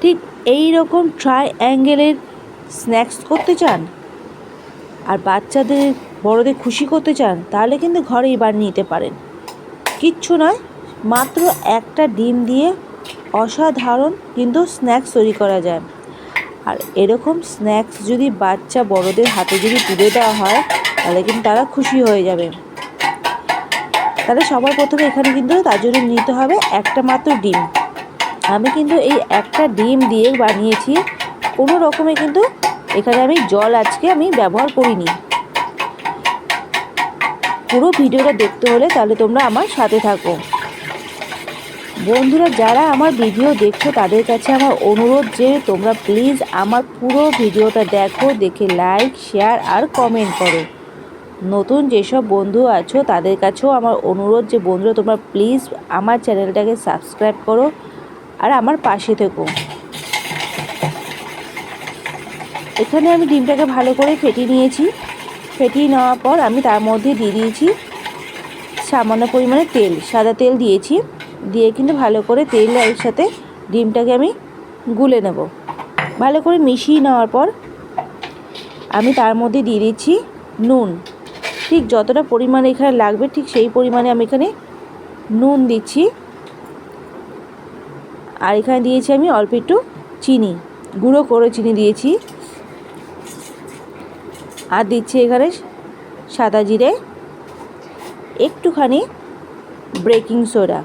ঠিক এই রকম ট্রাইঅ্যাঙ্গেলের স্ন্যাক্স করতে চান আর বাচ্চাদের বড়দের খুশি করতে চান, তাহলে কিন্তু ঘরেই বানিয়ে নিতে পারেন। কিচ্ছু নয়, মাত্র একটা ডিম দিয়ে অসাধারণ কিন্তু স্ন্যাক্স তৈরি করা যায়। আর এরকম স্ন্যাক্স যদি বাচ্চা বড়দের হাতে যদি তুলে দেওয়া হয়, তাহলে কিন্তু তারা খুশি হয়ে যাবে। তাহলে সবার প্রথমে এখানে কিন্তু তার জন্য নিতে হবে একটা মাত্র ডিম। আমি কিন্তু এই একটা ডিম দিয়ে বানিয়েছি, কোনো রকমে কিন্তু এখানে আমি জল আজকে আমি ব্যবহার করিনি। পুরো ভিডিওটা দেখতে হলে তাহলে তোমরা আমার সাথে থাকো। বন্ধুরা, যারা আমার ভিডিও দেখছো তাদের কাছে আমার অনুরোধ যে তোমরা প্লিজ আমার পুরো ভিডিওটা দেখো, দেখে লাইক, শেয়ার আর কমেন্ট করো। নতুন যেসব বন্ধু আছো তাদের কাছেও আমার অনুরোধ যে বন্ধুরা তোমরা প্লিজ আমার চ্যানেলটাকে সাবস্ক্রাইব করো আর আমার পাশে থেকো। এখানে আমি ডিমটাকে ভালো করে ফেটিয়ে নিয়েছি। ফেটিয়ে নেওয়ার পর আমি তার মধ্যে দিয়ে দিয়েছি সামান্য পরিমাণে তেল, সাদা তেল দিয়েছি। দিয়ে কিন্তু ভালো করে তেলের সাথে ডিমটাকে আমি গুলে নেব। ভালো করে মিশিয়ে নেওয়ার পর আমি তার মধ্যে দিয়ে দিচ্ছি নুন। ঠিক যতটা পরিমাণে এখানে লাগবে ঠিক সেই পরিমাণে আমি এখানে নুন দিচ্ছি। আর এখানে দিয়েছি আমি অল্প একটু চিনি, গুঁড়ো করে চিনি দিয়েছি। আর দিচ্ছি এখানে সাদা জিরে, একটুখানি বেকিং সোডা।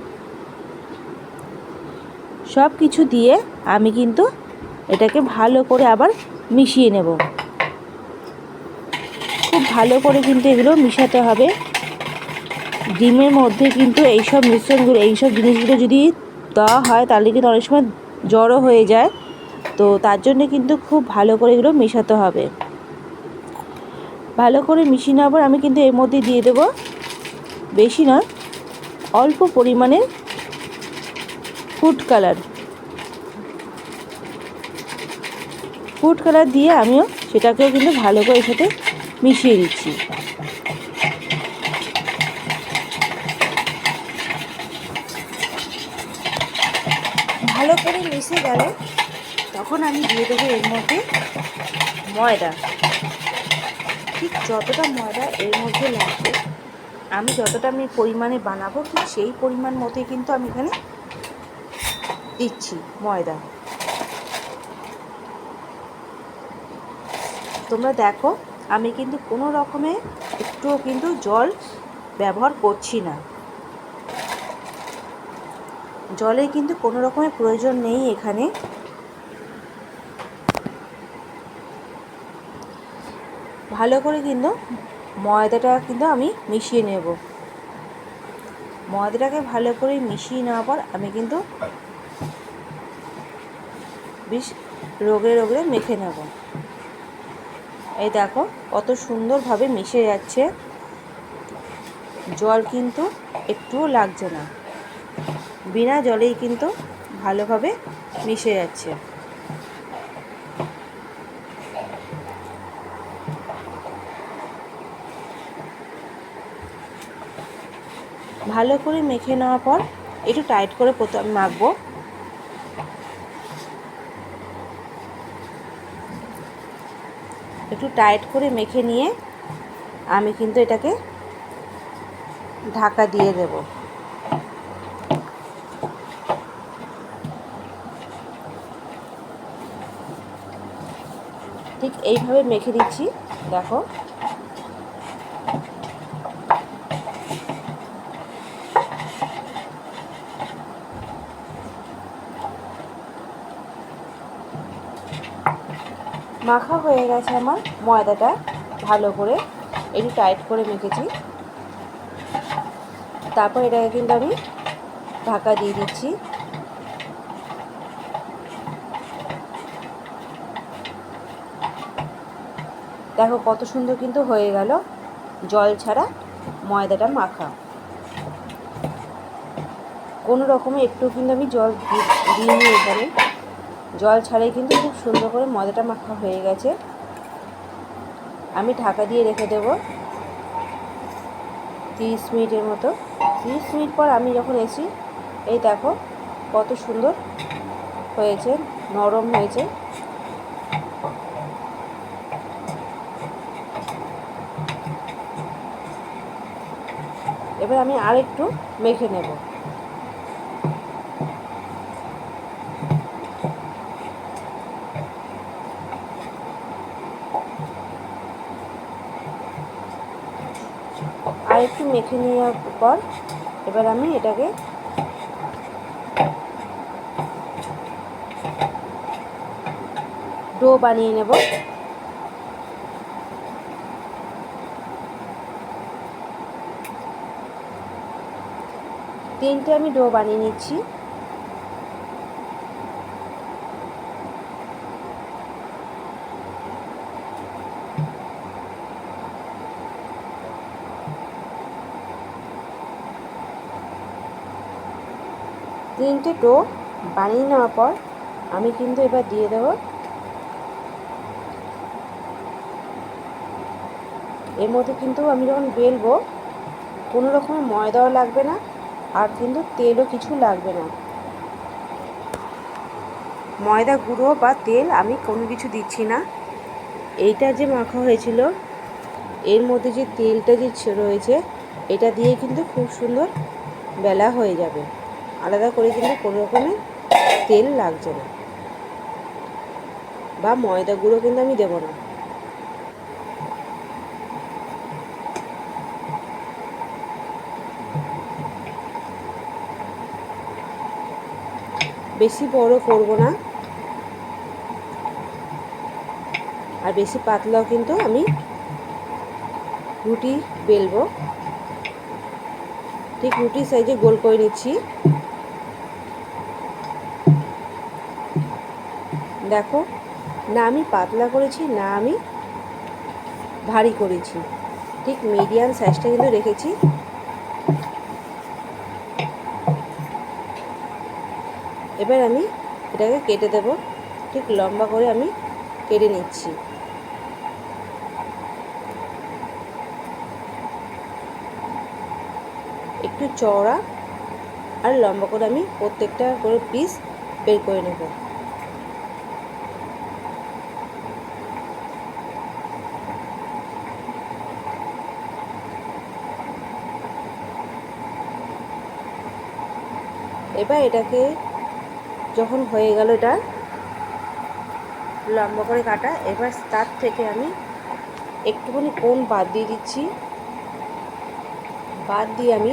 সব কিছু দিয়ে আমি কিন্তু এটাকে ভালো করে আবার মিশিয়ে নেব। খুব ভালো করে কিন্তু এগুলো মিশাতে হবে। ডিমের মধ্যে কিন্তু এইসব মিশ্রণগুলো, এইসব জিনিসগুলো যদি দেওয়া হয় তাহলে কিন্তু অনেক সময় জড়ো হয়ে যায়। তো তার জন্য কিন্তু খুব ভালো করে এগুলো মেশাতে হবে। ভালো করে মিশিয়ে নেওয়ার পর আমি কিন্তু এর মধ্যে দিয়ে দেবো, বেশি নয়, অল্প পরিমাণে ফুড কালার। ফুড কালার দিয়ে আমিও সেটাকেও কিন্তু ভালো করে এর সাথে মিশিয়ে দিচ্ছি। ভালো করে মিশে গেলে তখন আমি দিয়ে দেবো এর মধ্যে ময়দা। ঠিক যতটা ময়দা এর মধ্যে লাগবে, আমি যতটা পরিমাণে বানাবো ঠিক সেই পরিমাণ মতোই কিন্তু আমি এখানে দিচ্ছি ময়দা। তোমরা দেখো আমি কিন্তু কোনো রকমে একটুও কিন্তু জল ব্যবহার করছি না। জলের কিন্তু কোনো রকমের প্রয়োজন নেই এখানে। ভালো করে কিন্তু ময়দাটা কিন্তু আমি মিশিয়ে নেব। ময়দাটাকে ভালো করে মিশিয়ে নেওয়ার পর আমি কিন্তু বেশ রোগড়ে রোগড়ে মেখে নেব। এই দেখো কত সুন্দরভাবে মিশে যাচ্ছে, জল কিন্তু একটুও লাগছে না, বিনা জলেই কিন্তু ভালোভাবে মিশে যাচ্ছে। ভালো করে মেখে নেওয়ার পর একটু টাইট করে প্রথমে মাখবো। একটু টাইট করে মেখে নিয়ে আমি কিন্তু এটাকে ঢাকা দিয়ে দেব। ঠিক এইভাবে মেখে দিচ্ছি। দেখো মাখা হয়ে গেছে আমার ময়দাটা, ভালো করে একটু টাইট করে মেখেছি। তারপর এটাকে কিন্তু আমি ঢাকা দিয়ে দিচ্ছি। দেখো কত সুন্দর কিন্তু হয়ে গেল জল ছাড়া ময়দাটা মাখা। কোনো রকমে একটু কিন্তু আমি জল দিইনি এখানে, জল ছাড়াই কিন্তু খুব সুন্দর করে ময়দাটা মাখা হয়ে গেছে। আমি ঢাকা দিয়ে রেখে দেব 30 মিনিটের মতো। 30 মিনিট পর আমি যখন এসি, এই দেখো কত সুন্দর হয়েছে, নরম হয়েছে। এবার আমি আরেকটু মেখে নেব। আর একটু মেখে নেওয়ার পর এবার আমি এটাকে ডো বানিয়ে নেব। তিনটে আমি ডো বানিয়ে নিচ্ছি। তিনটে ডো বানিয়ে নেওয়ার পর আমি কিন্তু এবার দিয়ে দেব এর মধ্যে। কিন্তু আমি যখন বেলবো কোনো রকমের ময়দাও লাগবে না, আর কিন্তু তেলও কিছু লাগবে না। ময়দা গুঁড়ো বা তেল আমি কোনো কিছু দিচ্ছি না। এইটা যে মাখা হয়েছিল এর মধ্যে যে তেলটা যে রয়েছে এটা দিয়ে কিন্তু খুব সুন্দর বেলা হয়ে যাবে। আলাদা করে কিন্তু কোনো রকমের তেল লাগছে না, বা ময়দা গুঁড়ো কিন্তু আমি দেবো না। বেশি বড় করব না, আর বেশি পাতলাও কিন্তু আমি রুটি বেলবো। ঠিক রুটি সাইজে গোল করে নিচ্ছি। দেখো, না আমি পাতলা করেছি না আমি ভারী করেছি, ঠিক মিডিয়াম সাইজটা কিন্তু রেখেছি। এবার আমি এটাকে কেটে দেব। ঠিক লম্বা করে আমি কেটে নিচ্ছি। একটু চওড়া আর লম্বা করে আমি প্রত্যেকটা করে পিস বের করে নেব। এবার এটাকে যখন হয়ে গেল এটা লম্বা করে কাটা, এবার তার থেকে আমি একটুখানি কোণ বাদ দিয়ে দিচ্ছি। বাদ দিয়ে আমি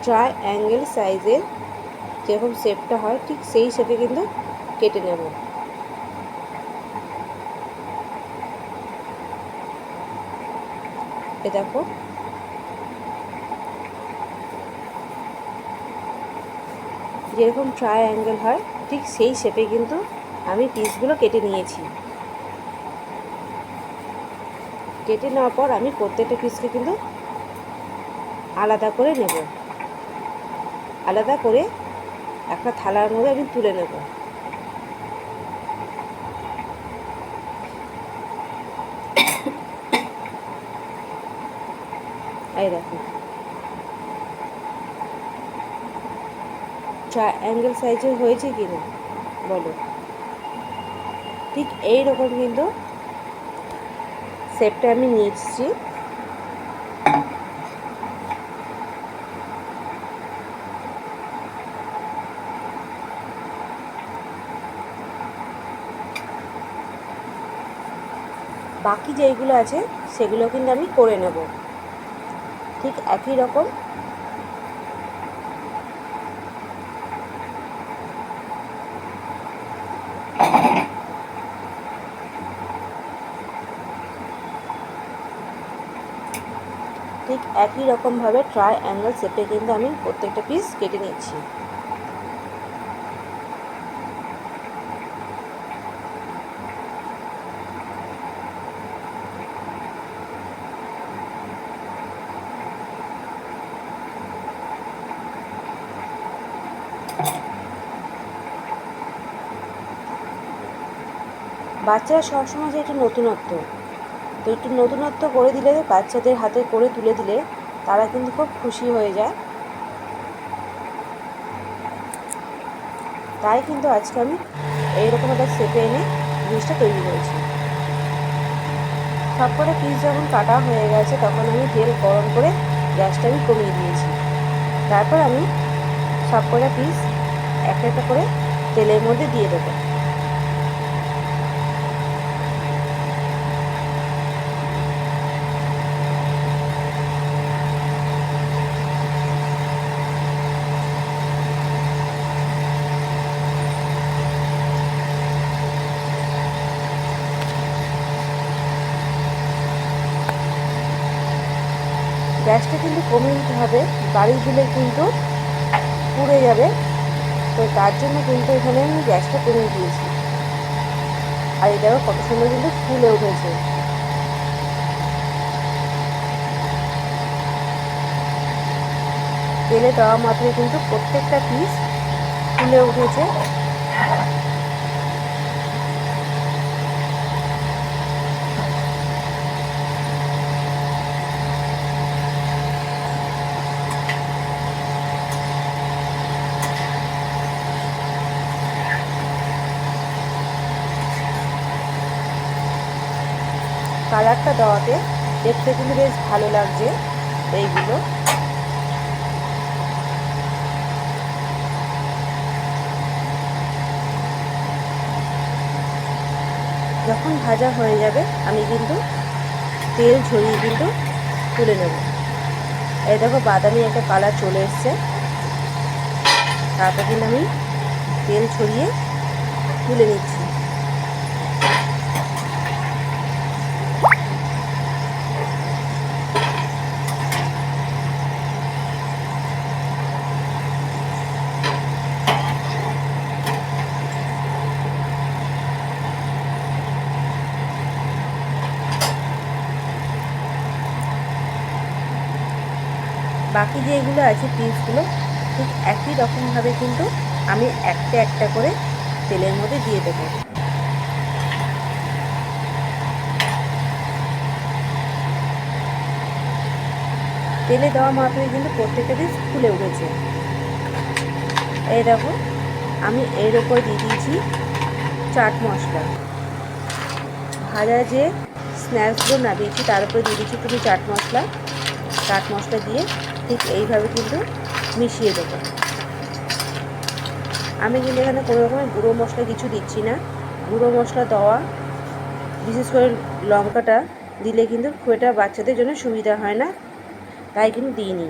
ট্রাইঅ্যাঙ্গেল সাইজের যেরকম শেপটা হয় ঠিক সেই শেপে কিন্তু কেটে নেব। এ দেখো, যেরকম ট্রাইঅ্যাঙ্গেল হয় ঠিক সেই শেপে কিন্তু আমি পিসগুলো কেটে নিয়েছি। কেটে নেওয়ার পর আমি প্রত্যেকটা পিসকে কিন্তু আলাদা করে নেব। আলাদা করে একটা থালার মধ্যে আমি তুলে নেব। এই দেখো, ট্রাইঅ্যাঙ্গেল সাইজের হয়েছে কি না বলো। ঠিক এই রকম কিন্তু শেপটা আমি নিয়ে এসেছি। বাকি যেইগুলো আছে সেগুলো কিন্তু আমি করে নেব ঠিক একই রকম। ঠিক একই রকমভাবে ট্রাইঅ্যাঙ্গেল শেপে কিন্তু আমি প্রত্যেকটা পিস কেটে নিচ্ছি। বাচ্চারা সবসময় যে একটু নতুনত্ব, তো একটু নতুনত্ব করে দিলে, বাচ্চাদের হাতে করে তুলে দিলে তারা কিন্তু খুব খুশি হয়ে যায়। তাই কিন্তু আজকে আমি এইরকম একটা শেপে এনে জিনিসটা তৈরি করেছি। সবকটা পিস যখন কাটা হয়ে গেছে তখন আমি তেল গরম করে গ্যাসটা আমি কমিয়ে দিয়েছি। তারপর আমি সবকটা পিস একটা একটা করে তেলের মধ্যে দিয়ে দেবো। গ্যাসটা কিন্তু কমিয়ে দিতে হবে, বাড়ি দিলে কিন্তু পুড়ে যাবে। তো তার জন্য কিন্তু এখানে আমি গ্যাসটা কমিয়ে দিয়েছি। আর এই দেখো কত সুন্দর কিন্তু ফুলে উঠেছে। তেলে দেওয়া মাত্রই কিন্তু প্রত্যেকটা পিস ফুলে উঠেছে। কালারটা দেওয়াতে দেখতে কিন্তু বেশ ভালো লাগছে এইগুলো। যখন ভাজা হয়ে যাবে আমি কিন্তু তেল ঝরিয়ে কিন্তু তুলে নেব। এই দেখো বাদামি একটা কালার চলে এসছে। তারপর কিন্তু আমি তেল ছড়িয়ে তুলে নিচ্ছি। বাকি যেগুলো আছে পিসগুলো ঠিক একই রকমভাবে কিন্তু আমি একটা একটা করে তেলের মধ্যে দিয়ে দেবো। তেলে দেওয়া মাত্রই কিন্তু প্রত্যেকটা পিস ফুলে উঠেছে। এই দেখো আমি এর ওপর দিয়ে দিয়েছি চাট মশলা। ভাজা যে স্ন্যাক্সগুলো নামিয়েছি তার উপরে দিয়ে দিচ্ছি একটু চাট মশলা। চাট মশলা দিয়ে ঠিক এইভাবে কিন্তু মিশিয়ে দেবো। আমি কিন্তু এখানে কোনো রকমের গুঁড়ো মশলা কিছু দিচ্ছি না। গুঁড়ো মশলা দেওয়া বিশেষ করে লঙ্কাটা দিলে কিন্তু খুব একটা বাচ্চাদের জন্য সুবিধা হয় না, তাই কিন্তু দিইনি।